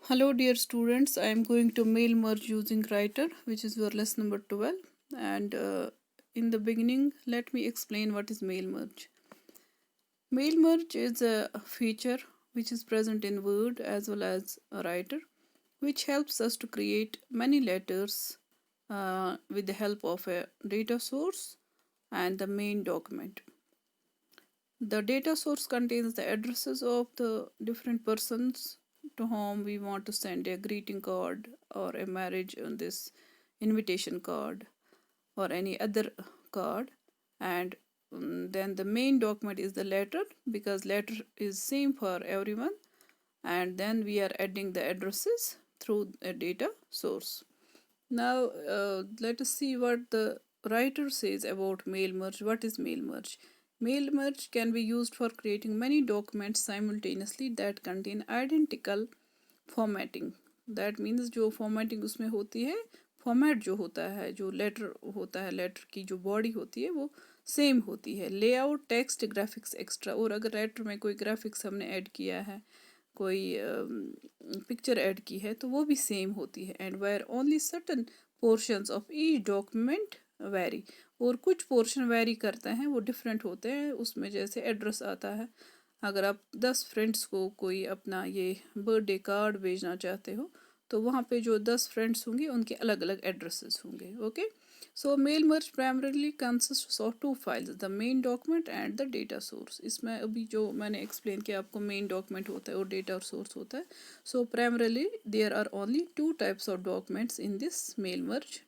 Hello dear students, I am going to mail merge using writer, which is your lesson number 12. And in the beginning, let me explain what is mail merge. Mail merge is a feature which is present in Word as well as a writer, which helps us to create many letters with the help of a data source and the main document. The data source contains the addresses of the different persons to whom we want to send a greeting card or a marriage on this invitation card or any other card, and then the main document is the letter, because letter is same for everyone, and then we are adding the addresses through a data source. Now let us see what the writer says about mail merge. What is mail merge? Mail merge can be used for creating many documents simultaneously that contain identical formatting. That means जो formatting उसमें होती है, format जो होता है, जो letter होता है, लेटर की जो बॉडी होती है वो सेम होती है. Layout, text, graphics extra. और अगर लेटर में कोई ग्राफिक्स हमने ऐड किया है, कोई पिक्चर ऐड की है, तो वो भी सेम होती है. And where only certain portions of each document vary. और कुछ पोर्शन वेरी करते हैं, वो डिफरेंट होते हैं. उसमें जैसे एड्रेस आता है, अगर आप 10 फ्रेंड्स को कोई अपना ये बर्थडे कार्ड भेजना चाहते हो, तो वहाँ पे जो 10 फ्रेंड्स होंगे उनके अलग अलग एड्रेसेस होंगे. Okay, so mail merge primarily consist of 2 files, the main document and the data source. इसमें अभी जो मैंने एक्सप्लेन किया आपको, मेन डॉक्यूमेंट होता है और डेटा सोर्स होता है. So primarily there are only 2 types of documents in this mail merge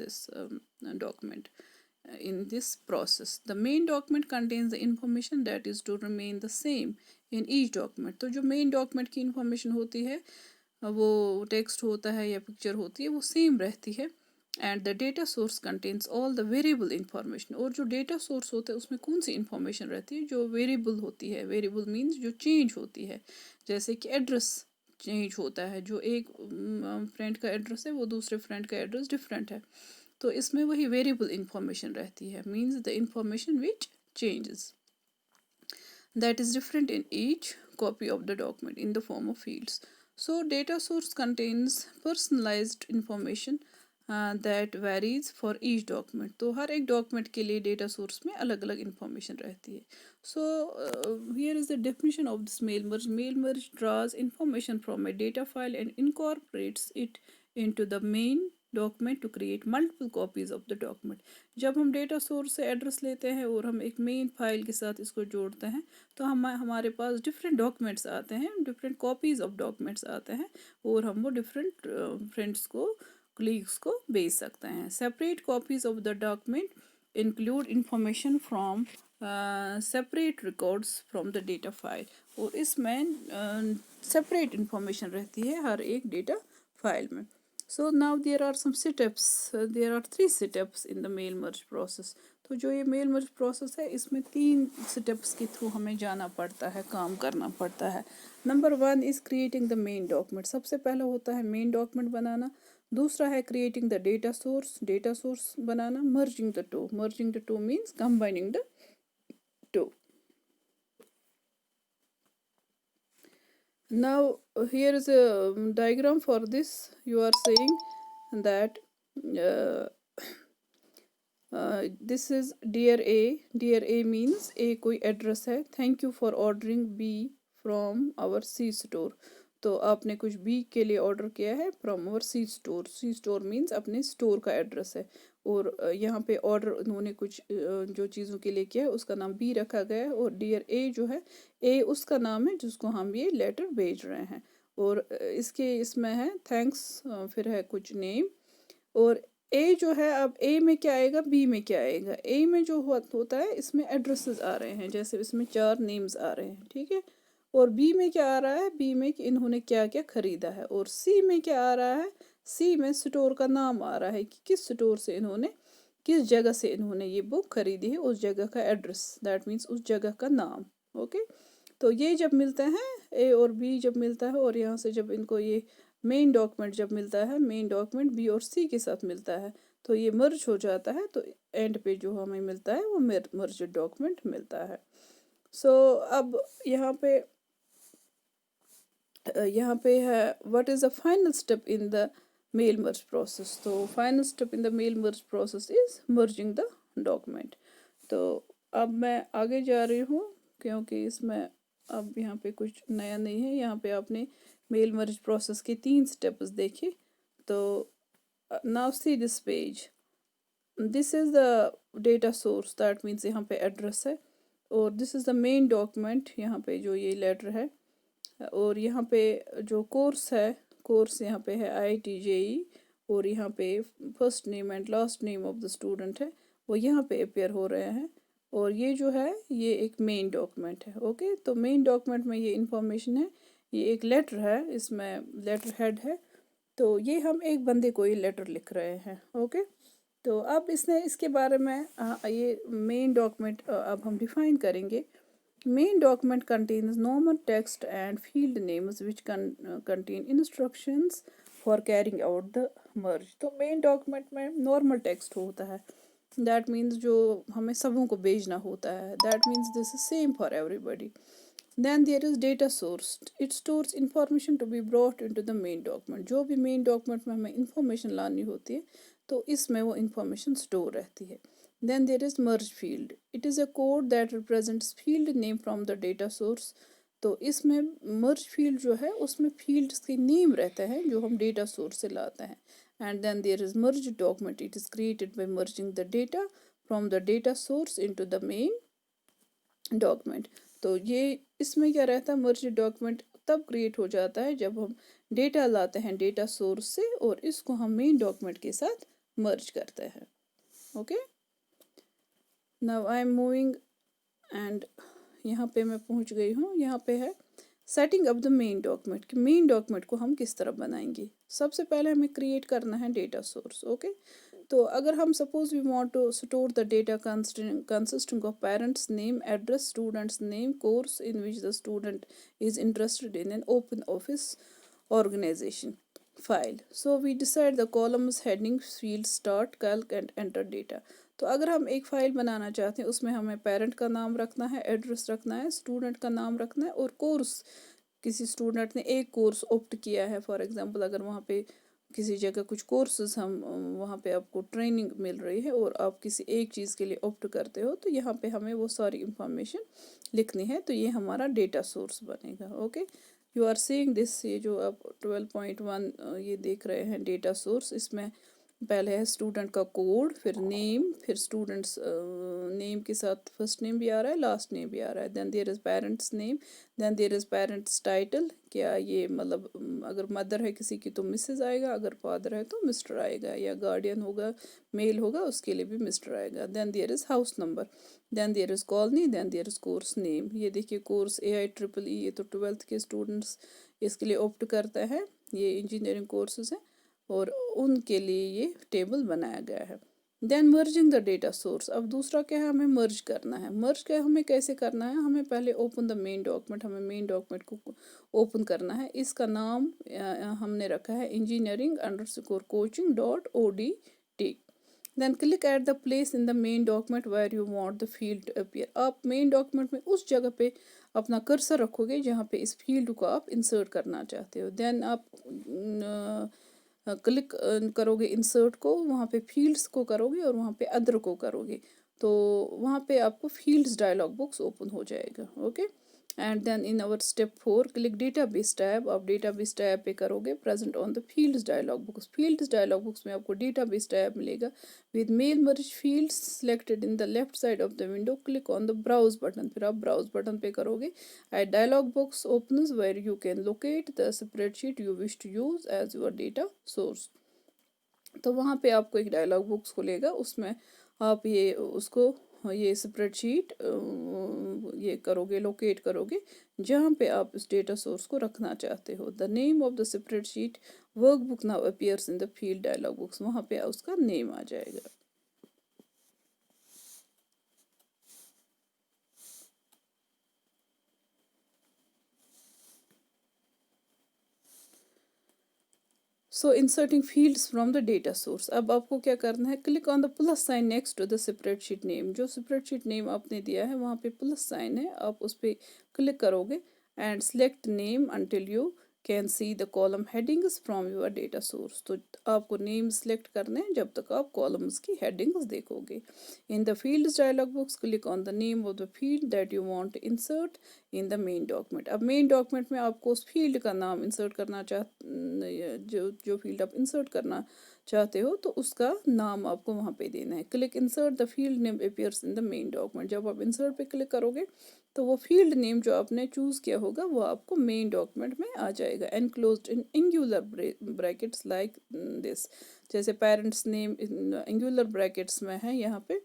this document. In this process, the main document contains the information that is to remain the same in each document. तो जो main document की information होती है, वो text होता है या picture होती है, वो सेम रहती है. And the data source contains all the variable information. और जो डेटा सोर्स होता है उसमें कौन सी इंफॉर्मेशन रहती है? जो वेरिएबल होती है. वेरिएबल मीन्स जो चेंज होती है. जैसे कि एड्रेस चेंज होता है, जो एक फ्रेंड का एड्रेस है वो दूसरे फ्रेंड का एड्रेस डिफरेंट है, तो इसमें वही वेरिएबल इंफॉर्मेशन रहती है. Means the information which changes, that is different in each copy of the document in the form of fields. So data source contains personalized information that varies for each document. तो हर एक document के लिए data source में अलग अलग information रहती है. So here is the definition of this mail merge. Mail merge draws information from a data file and incorporates it into the main document to create multiple copies of the document. जब हम data source से address लेते हैं और हम एक main file के साथ इसको जोड़ते हैं, तो हमारे पास डिफरेंट डॉक्यूमेंट्स आते हैं, डिफरेंट कॉपीज़ ऑफ डॉक्यूमेंट्स आते हैं, और हम वो डिफरेंट फ्रेंड्स को, कलीग्स को भेज सकते हैं. Separate copies of the document include information from separate records from the data file. और इसमें सेपरेट इंफॉर्मेशन रहती है हर एक डेटा फाइल में. So now there are some steps. There are 3 steps in the mail merge process. तो जो ये mail merge process है, इसमें 3 स्टेप्स के थ्रू हमें जाना पड़ता है, काम करना पड़ता है. Number 1 is creating the main document. सबसे पहला होता है मेन डॉक्यूमेंट बनाना. दूसरा है creating the data source banana. Merging the two means combining the two. Now here is a diagram for this. You are saying that this is dear A. Dear A means A कोई address है. Thank you for ordering B from our C store. तो आपने कुछ B के लिए order किया है from our C store. C store means अपने स्टोर का एड्रेस है. और यहाँ पे ऑर्डर उन्होंने कुछ जो चीज़ों के लिए किया है उसका नाम B रखा गया है. और डियर A जो है, A उसका नाम है जिसको हम ये लेटर भेज रहे हैं. और इसमें है थैंक्स, फिर है कुछ नेम. और ए जो है, अब ए में क्या आएगा, बी में क्या आएगा? ए में जो होता है इसमें एड्रेसेस आ रहे हैं, जैसे इसमें 4 नेम्स आ रहे हैं, ठीक है. और बी में क्या आ रहा है? बी में कि इन्होंने क्या क्या खरीदा है. और सी में क्या आ रहा है? सी में स्टोर का नाम आ रहा है कि किस स्टोर से इन्होंने, किस जगह से इन्होंने ये बुक खरीदी है, उस जगह का एड्रेस. दैट मीन्स उस जगह का नाम. ओके, तो ये जब मिलते हैं, ए और बी जब मिलता है, और यहाँ से जब इनको ये मेन डॉक्यूमेंट जब मिलता है, मेन डॉक्यूमेंट बी और सी के साथ मिलता है, तो ये मर्ज हो जाता है. तो एंड पे जो हमें मिलता है वो मर्ज डॉक्यूमेंट मिलता है. सो अब यहाँ पे यहाँ पे है what is the final step in the mail merge process. तो final step in the mail merge process is merging the document. तो अब मैं आगे जा रही हूँ क्योंकि इसमें अब यहाँ पे कुछ नया नहीं है। यहाँ पे आपने मेल मर्ज प्रोसेस के 3 स्टेप्स देखे। तो now see this page, this is the data source, that means यहाँ पे एड्रेस है, और this is the main document, यहाँ पे जो ये लेटर है, और यहाँ पे जो कोर्स है, कोर्स यहाँ पे है IIT-JEE, और यहाँ पे first name and last name of the student है वो यहाँ पे अपेयर हो रहे हैं। और ये जो है ये एक मेन डॉक्यूमेंट है। ओके, तो मेन डॉक्यूमेंट में ये इंफॉर्मेशन है, ये एक लेटर है, इसमें लेटर हेड है, तो ये हम एक बंदे को ये लेटर लिख रहे हैं। ओके, तो अब इसने इसके बारे में ये मेन डॉक्यूमेंट अब हम डिफाइन करेंगे। Main document contains normal text and field names which contain instructions for carrying out the merge। तो main document में normal text होता है, that means जो हमें सबों को भेजना होता है, that means this is same for everybody। Then there is data source, it stores information to be brought into the main document। जो भी main document में हमें information लानी होती है तो इसमें वो information store रहती है। Then there is merge field, it is a code that represents field name from the data source। तो इसमें merge field जो है उसमें fields के name रहते हैं जो हम data source से लाते हैं। And then there is merge document, it is created by merging the data from the data source into the main document। तो ये इसमें क्या रहता है, मर्ज डॉक्यूमेंट तब क्रिएट हो जाता है जब हम डेटा लाते हैं डेटा सोर्स से और इसको हम मेन डॉक्यूमेंट के साथ मर्ज करते हैं। Okay, now I am moving and यहाँ पे मैं पहुँच गई हूँ। यहाँ पे है setting up the main document, कि मेन डॉक्यूमेंट को हम किस तरह बनाएंगे। सबसे पहले हमें क्रिएट करना है डेटा सोर्स। ओके, तो अगर हम suppose we want to store the data consisting of parents name, address, students name, course in which the student is interested in an open office organization file, so we decide the columns, headings, fields, start, calc and enter data। तो अगर हम एक file बनाना चाहते हैं उसमें हमें parent का नाम रखना है, एड्रेस रखना है, स्टूडेंट का नाम रखना है, और कोर्स, किसी स्टूडेंट ने एक कोर्स ऑप्ट किया है, फॉर एग्जांपल अगर वहाँ पे किसी जगह कुछ कोर्सेज हम वहाँ पे आपको ट्रेनिंग मिल रही है और आप किसी एक चीज़ के लिए ऑप्ट करते हो तो यहाँ पे हमें वो सारी इंफॉर्मेशन लिखनी है, तो ये हमारा डेटा सोर्स बनेगा। Okay, you are seeing this, ये जो आप 12.1 ये देख रहे हैं डेटा सोर्स, इसमें पहले है स्टूडेंट का कोड, फिर नेम, फिर स्टूडेंट्स नेम के साथ फर्स्ट नेम भी आ रहा है, लास्ट नेम भी आ रहा है। Then there is parents name, then there is parents title, क्या ये मतलब अगर मदर है किसी की तो मिसेस आएगा, अगर फादर है तो मिस्टर आएगा, या गार्डियन होगा मेल होगा उसके लिए भी मिस्टर आएगा। Then there is house number, then there is colony, then there is course name. ये देखिए कोर्स AI-EEE, ये तो 12th के स्टूडेंट्स इसके लिए ऑप्ट करते हैं, ये इंजीनियरिंग कोर्सेज हैं और उनके लिए ये टेबल बनाया गया है। Then merging the data source, अब दूसरा क्या है, हमें मर्ज करना है। मर्ज क्या हमें कैसे करना है, हमें पहले ओपन द मेन डॉक्यूमेंट, हमें मेन डॉक्यूमेंट को ओपन करना है। इसका नाम हमने रखा है engineering_coaching.odt। Then click at the place in the main document where you want the field to appear. आप मेन डॉक्यूमेंट में उस जगह पे अपना कर्सर रखोगे जहाँ पे इस फील्ड को आप इंसर्ट करना चाहते हो। देन आप क्लिक करोगे इंसर्ट को, वहाँ पे फील्ड्स को करोगे और वहाँ पे अदर को करोगे, तो वहाँ पे आपको फील्ड्स डायलॉग बॉक्स ओपन हो जाएगा। Okay, and then in our step 4 click database tab. आप डेटाबेस टैब पे करोगे present on the fields dialog box. Fields dialog box में आपको डेटाबेस टैब मिलेगा with mail merge fields selected in the left side of the window. Click on the browse button, फिर आप browse button पे करोगे। A dialog box opens where you can locate the spreadsheet you wish to use as your data source। तो वहाँ पे आपको एक dialogue box खुलेगा, उसमें आप ये उसको ये स्प्रेडशीट ये करोगे, लोकेट करोगे जहाँ पे आप इस डेटा सोर्स को रखना चाहते हो। The name of the spreadsheet workbook now appears in the field dialog box, वहाँ पे उसका नेम आ जाएगा। So inserting fields from the data source, अब आपको क्या करना है, click on the plus sign next to the spreadsheet name. जो स्प्रेडशीट नेम आपने दिया है वहाँ पे प्लस साइन है, आप उस पर क्लिक करोगे and select name until you can see the column headings from your data source. तो आपको नेम सेलेक्ट करने हैं जब तक आप कॉलम्स की हेडिंग्स देखोगे। In the fields dialog box click on the name of the field that you want to insert in the main document. अब मेन डॉक्यूमेंट में आपको उस फील्ड का नाम इंसर्ट करना जो फील्ड आप इंसर्ट करना चाहते हो तो उसका नाम आपको वहाँ पे देना है। Click insert the field name appears in the main document. जब आप इंसर्ट पे क्लिक करोगे तो वो फील्ड नेम जो आपने चूज़ किया होगा वो आपको मेन डॉक्यूमेंट में आ जाएगा। Enclosed in angular brackets like this, जैसे पेरेंट्स नेम एंगुलर ब्रैकेट्स में है यहाँ पे,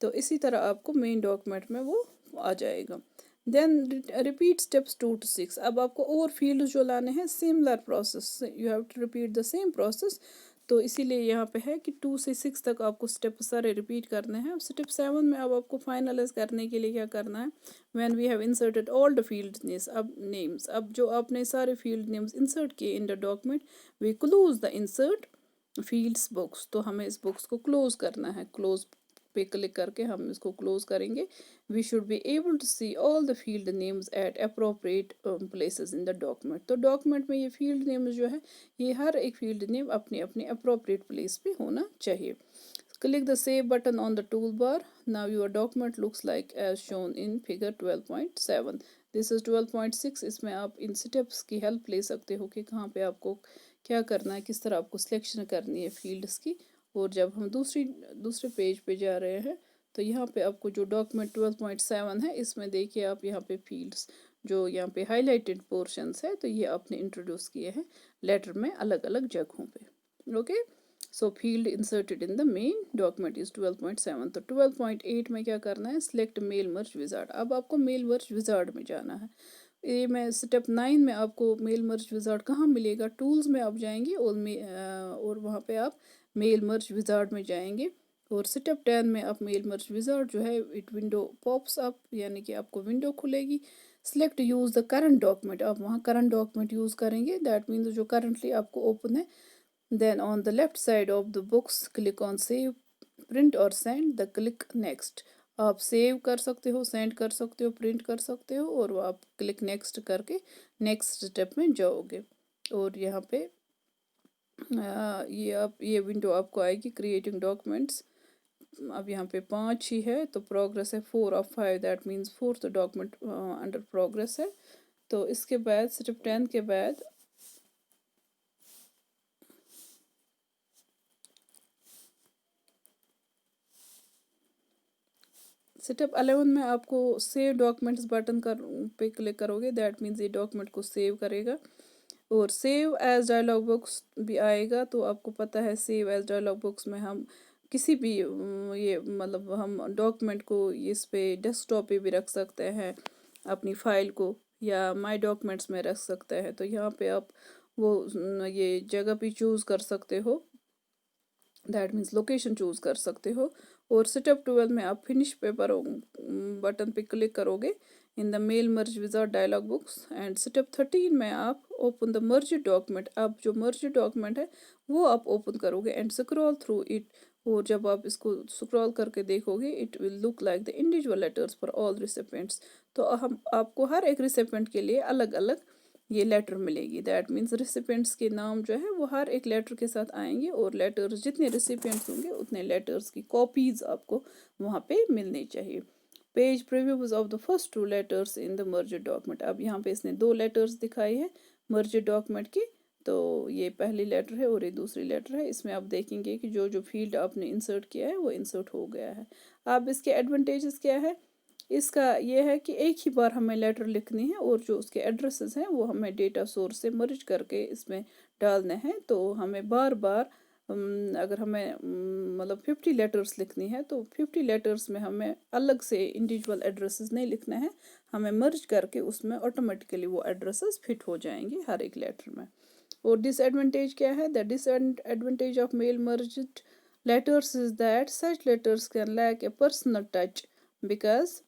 तो इसी तरह आपको मेन डॉक्यूमेंट में वो आ जाएगा। Then repeat steps 2 to 6। अब आपको और फील्ड जो लाने हैं similar process, you have to repeat the same process. तो इसीलिए यहाँ पे है कि 2 से 6 तक आपको स्टेप सारे रिपीट करने हैं। स्टेप 7 में अब आपको फाइनलाइज करने के लिए क्या करना है, when we have inserted all the field names, अब जो आपने सारे फील्ड नेम्स इंसर्ट किए in the document, we close the insert fields box. तो हमें इस बॉक्स को क्लोज करना है। क्लोज पे क्लिक करके हम इसको क्लोज करेंगे। We should be able to see all the field names at appropriate places in the document. तो डॉक्यूमेंट में ये फील्ड नेम्स जो है ये हर एक फील्ड नेम अपने अपने अप्रोप्रिएट प्लेस पे होना चाहिए। Click the Save button on the toolbar. Now your document looks like as shown in figure 12.7. This is 12.6। इसमें आप इन स्टेप्स की हेल्प ले सकते हो कि कहाँ पे आपको क्या करना है, किस तरह आपको सिलेक्शन करनी है फील्ड्स की। और जब हम दूसरे पेज पे जा रहे हैं तो यहाँ पे आपको जो डॉक्यूमेंट 12.7 है इसमें देखिए आप यहाँ पे फील्ड्स जो यहाँ पे हाईलाइटेड पोर्शंस है तो ये आपने इंट्रोड्यूस किए हैं लेटर में अलग अलग जगहों पे। Okay, so field inserted in the main document is 12.7। तो 12.8 में क्या करना है, सिलेक्ट मेल मर्ज विजार्ड। अब आपको मेल मर्ज विजार्ड में जाना है। ये मैं स्टेप 9 में आपको मेल मर्ज विजार्ड कहाँ मिलेगा, टूल्स में आप जाएंगे और वहाँ पे आप मेल मर्ज विजार्ड में जाएंगे। और स्टेप 10 में आप मेल मर्ज विजार्ड जो है इट विंडो पॉप्स अप, यानी कि आपको विंडो खुलेगी। Select use the current document, आप वहाँ करंट डॉक्यूमेंट यूज़ करेंगे, दैट मीन्स जो करंटली आपको ओपन है। Then on the left side of the books click on save, print or send, the click next। आप सेव कर सकते हो, सेंड कर सकते हो, प्रिंट कर सकते हो और आप क्लिक नेक्स्ट करके नेक्स्ट स्टेप में जाओगे। और यहाँ पे ये विंडो आपको आएगी क्रिएटिंग डॉक्यूमेंट्स। अब यहाँ पे 5 ही है तो प्रोग्रेस है 4 of 5, that means 4th document under progress है। तो इसके बाद स्टेप 10 के बाद स्टेप 11 में आपको सेव डॉक्यूमेंट्स बटन पे क्लिक करोगे, दैट मीन्स ये डॉक्यूमेंट को सेव करेगा। और सेव एज डायलॉग बॉक्स भी आएगा। तो आपको पता है सेव एज डायलॉग बॉक्स में हम किसी भी ये मतलब हम डॉक्यूमेंट को इस पे डेस्कटॉप पे भी रख सकते हैं, अपनी फाइल को, या माई डॉक्यूमेंट्स में रख सकते हैं। तो यहाँ पे आप वो ये जगह भी चूज़ कर सकते हो, दैट मीन्स लोकेशन चूज़ कर सकते हो। और स्टेप 12 में आप फिनिश पेपर बटन पे क्लिक करोगे in the mail merge wizard dialog books. And step 13 में आप ओपन द मर्ज डॉक्यूमेंट, अब जो मर्ज डॉक्यूमेंट है वो आप ओपन करोगे एंड स्क्रॉल थ्रू इट। और जब आप इसको स्क्रॉल करके देखोगे it will look like the individual letters for all recipients. तो हम आपको हर एक रिसिपेंट के लिए अलग अलग ये लेटर मिलेगी, दैट मीन्स रिसिपेंट्स के नाम जो है वो हर एक लेटर के साथ आएंगे और लेटर्स जितने रिसिपेंट्स होंगे उतने लेटर्स की कॉपीज आपको वहाँ पे मिलनी चाहिए। Page previews of the first 2 letters in the merge document. अब यहाँ पे इसने 2 लेटर्स दिखाई है मर्ज डॉक्यूमेंट की, तो ये पहली लेटर है और ये दूसरी लेटर है। इसमें आप देखेंगे कि जो जो फील्ड आपने इंसर्ट किया है वो इंसर्ट हो गया है। अब इसके एडवांटेजेस क्या है, इसका ये है कि एक ही बार हमें लेटर लिखनी है और जो उसके एड्रेसेस हैं वो हमें डेटा सोर्स से मर्ज करके इसमें डालने हैं। तो हमें बार बार अगर हमें मतलब 50 लेटर्स लिखनी है तो 50 लेटर्स में हमें अलग से इंडिविजुअल एड्रेसेस नहीं लिखने हैं, हमें मर्ज करके उसमें ऑटोमेटिकली वो एड्रेसेस फिट हो जाएंगे हर एक लेटर में। और डिसएडवांटेज क्या है, the disadvantage of male merged letters is that such letters can lack a personal touch because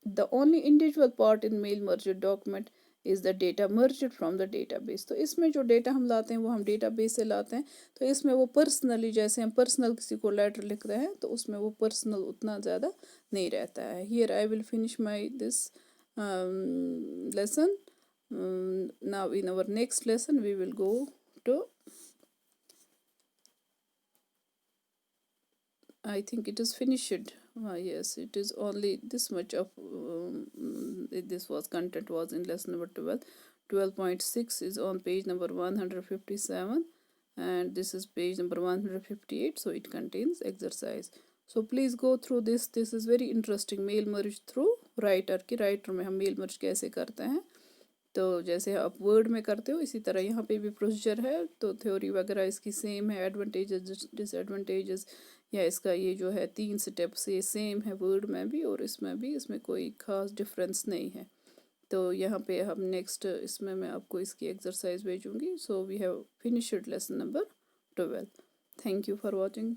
the only individual part in mail merged document is the data merged from the database। तो इसमें जो data हम लाते हैं वो हम database से लाते हैं। तो इसमें वो पर्सनली जैसे हम पर्सनल किसी को लेटर लिख रहे हैं तो उसमें वो पर्सनल उतना ज़्यादा नहीं रहता है। Here I will finish my this lesson. Now in our next lesson we will go to, I think it is finished. Yes, it is only this much of this was content was in lesson number 12. 12.6 is on page number 157, and this is page number 158, so it contains exercise. So please go through this. This is very interesting. Mail merge through writer कि writer में हम mail merge कैसे करते हैं. तो जैसे आप word में करते हो इसी तरह यहाँ पे भी प्रोसीजर है. तो थ्योरी वगैरह इसकी सेम है. एडवांटेजेस डिसएडवांटेजेस या इसका ये जो है 3 स्टेप्स ये सेम है वर्ड में भी और इसमें भी. इसमें कोई ख़ास डिफरेंस नहीं है. तो यहाँ पे हम नेक्स्ट इसमें मैं आपको इसकी एक्सरसाइज भेजूँगी. So we have finished lesson number 12. Thank you for watching.